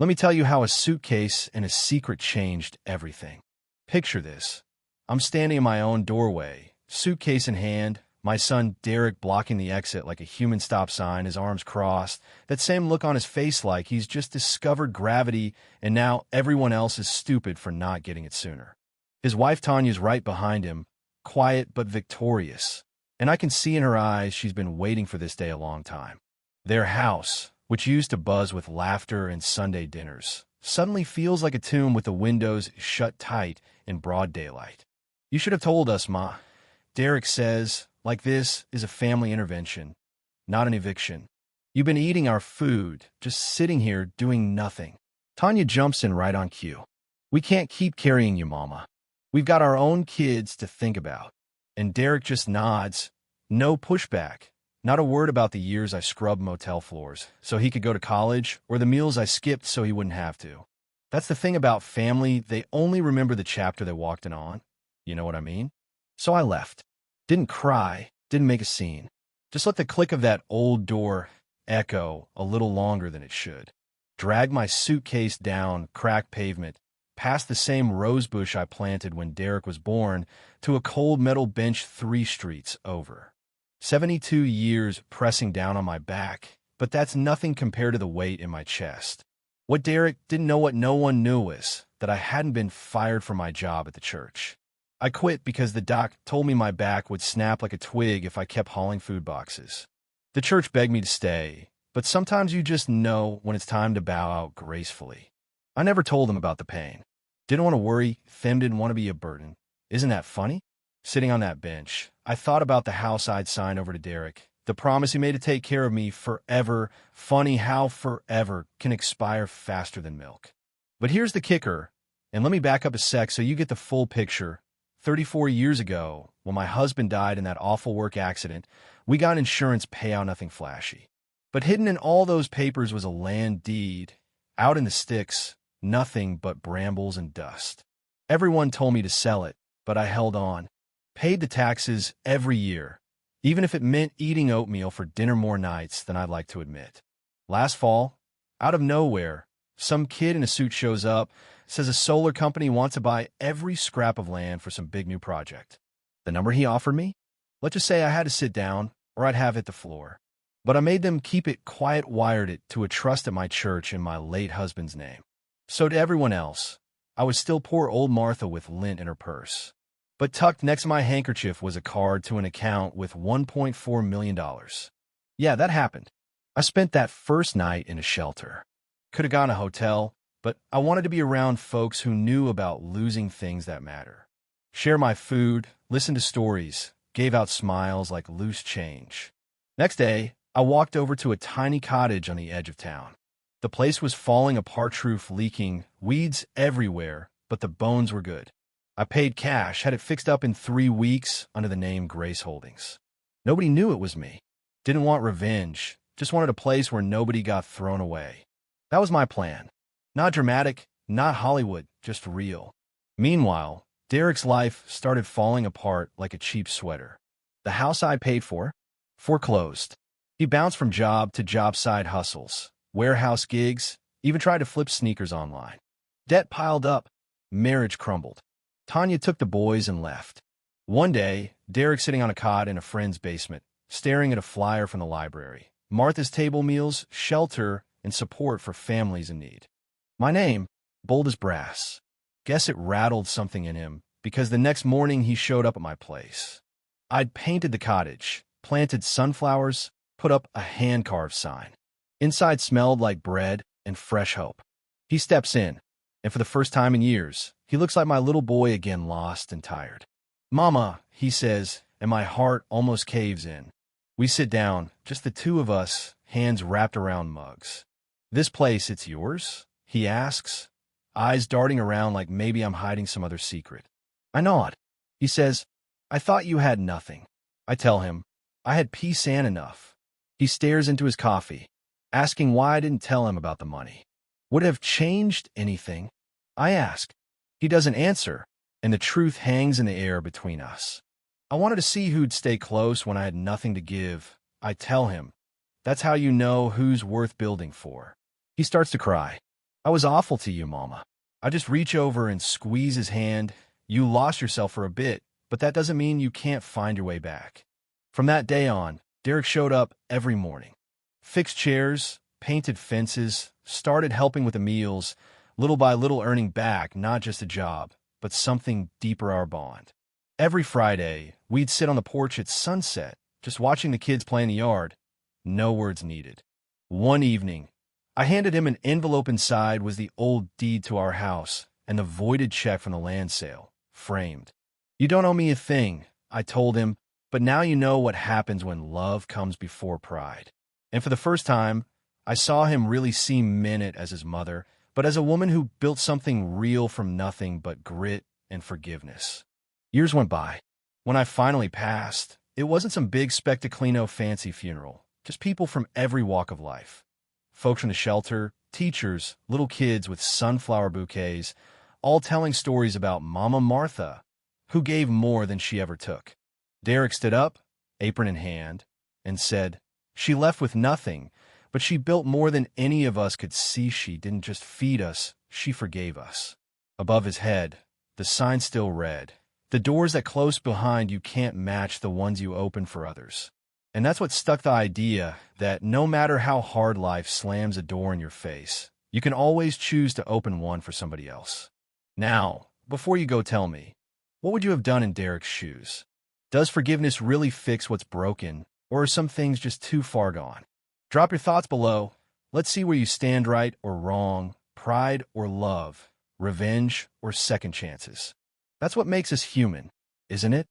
Let me tell you how a suitcase and a secret changed everything. Picture this. I'm standing in my own doorway, suitcase in hand, my son Derek blocking the exit like a human stop sign, his arms crossed, that same look on his face like he's just discovered gravity and now everyone else is stupid for not getting it sooner. His wife Tanya's right behind him, quiet but victorious, and I can see in her eyes she's been waiting for this day a long time. Their house, which used to buzz with laughter and Sunday dinners, suddenly feels like a tomb with the windows shut tight in broad daylight. "You should have told us, Ma," Derek says, like this is a family intervention, not an eviction. "You've been eating our food, just sitting here doing nothing." Tanya jumps in right on cue. "We can't keep carrying you, Mama. We've got our own kids to think about." And Derek just nods. No pushback. Not a word about the years I scrubbed motel floors so he could go to college or the meals I skipped so he wouldn't have to. That's the thing about family, they only remember the chapter they walked in on. You know what I mean? So I left. Didn't cry, didn't make a scene. Just let the click of that old door echo a little longer than it should. Dragged my suitcase down cracked pavement, past the same rosebush I planted when Derek was born, to a cold metal bench 3 streets over. 72 years pressing down on my back, but that's nothing compared to the weight in my chest. What Derek didn't know what no one knew was that I hadn't been fired from my job at the church. I quit because the doc told me my back would snap like a twig if I kept hauling food boxes. The church begged me to stay, but sometimes you just know when it's time to bow out gracefully. I never told them about the pain. Didn't want to worry, Them didn't want to be a burden. Isn't that funny? Sitting on that bench, I thought about the house I'd signed over to Derek, the promise he made to take care of me forever. Funny how forever can expire faster than milk. But here's the kicker, and let me back up a sec so you get the full picture. 34 years ago, when my husband died in that awful work accident, we got insurance payout, nothing flashy. But hidden in all those papers was a land deed. Out in the sticks, nothing but brambles and dust. Everyone told me to sell it, but I held on. Paid the taxes every year, even if it meant eating oatmeal for dinner more nights than I'd like to admit. Last fall, out of nowhere, some kid in a suit shows up, says a solar company wants to buy every scrap of land for some big new project. The number he offered me? Let's just say I had to sit down, or I'd have hit the floor. But I made them keep it quiet, wired it to a trust at my church in my late husband's name. So to everyone else, I was still poor old Martha with lint in her purse. But tucked next to my handkerchief was a card to an account with $1.4 million. Yeah, that happened. I spent that first night in a shelter. Could have gone to a hotel, but I wanted to be around folks who knew about losing things that matter. Share my food, listen to stories, gave out smiles like loose change. Next day, I walked over to a tiny cottage on the edge of town. The place was falling apart, roof leaking, weeds everywhere, but the bones were good. I paid cash, had it fixed up in 3 weeks under the name Grace Holdings. Nobody knew it was me. Didn't want revenge, just wanted a place where nobody got thrown away. That was my plan. Not dramatic, not Hollywood, just real. Meanwhile, Derek's life started falling apart like a cheap sweater. The house I paid for? Foreclosed. He bounced from job to job, side hustles, warehouse gigs, even tried to flip sneakers online. Debt piled up. Marriage crumbled. Tanya took the boys and left. One day, Derek sitting on a cot in a friend's basement, staring at a flyer from the library. Martha's Table Meals, shelter, and support for families in need. My name, bold as brass. Guess it rattled something in him, because the next morning he showed up at my place. I'd painted the cottage, planted sunflowers, put up a hand-carved sign. Inside smelled like bread and fresh hope. He steps in, and for the first time in years, he looks like my little boy again, lost and tired. "Mama," he says, and my heart almost caves in. We sit down, just the two of us, hands wrapped around mugs. "This place, it's yours?" he asks, eyes darting around like maybe I'm hiding some other secret. I nod. He says, "I thought you had nothing." I tell him, I had peace and enough. He stares into his coffee, asking why I didn't tell him about the money. Would it have changed anything? I ask. He doesn't answer, and the truth hangs in the air between us. I wanted to see who'd stay close when I had nothing to give. I tell him, "That's how you know who's worth building for." He starts to cry. I was awful to you, Mama. I just reach over and squeeze his hand. You lost yourself for a bit, but that doesn't mean you can't find your way back. From that day on, Derek showed up every morning. Fixed chairs, painted fences, started helping with the meals, little by little earning back not just a job, but something deeper our bond. Every Friday, we'd sit on the porch at sunset, just watching the kids play in the yard. No words needed. One evening, I handed him an envelope. Inside was the old deed to our house and the voided check from the land sale, framed. You don't owe me a thing, I told him, but now you know what happens when love comes before pride. And for the first time, I saw him really see Minute as his mother, but as a woman who built something real from nothing but grit and forgiveness. Years went by. When I finally passed, it wasn't some big spectacular fancy funeral, just people from every walk of life. Folks from the shelter, teachers, little kids with sunflower bouquets, all telling stories about Mama Martha, who gave more than she ever took. Derek stood up, apron in hand, and said, "She left with nothing, but she built more than any of us could see. She didn't just feed us, she forgave us." Above his head, the sign still read, "The doors that close behind you can't match the ones you open for others." And that's what stuck, the idea that no matter how hard life slams a door in your face, you can always choose to open one for somebody else. Now, before you go, tell me, what would you have done in Derek's shoes? Does forgiveness really fix what's broken, or are some things just too far gone? Drop your thoughts below. Let's see where you stand, right or wrong, pride or love, revenge or second chances. That's what makes us human, isn't it?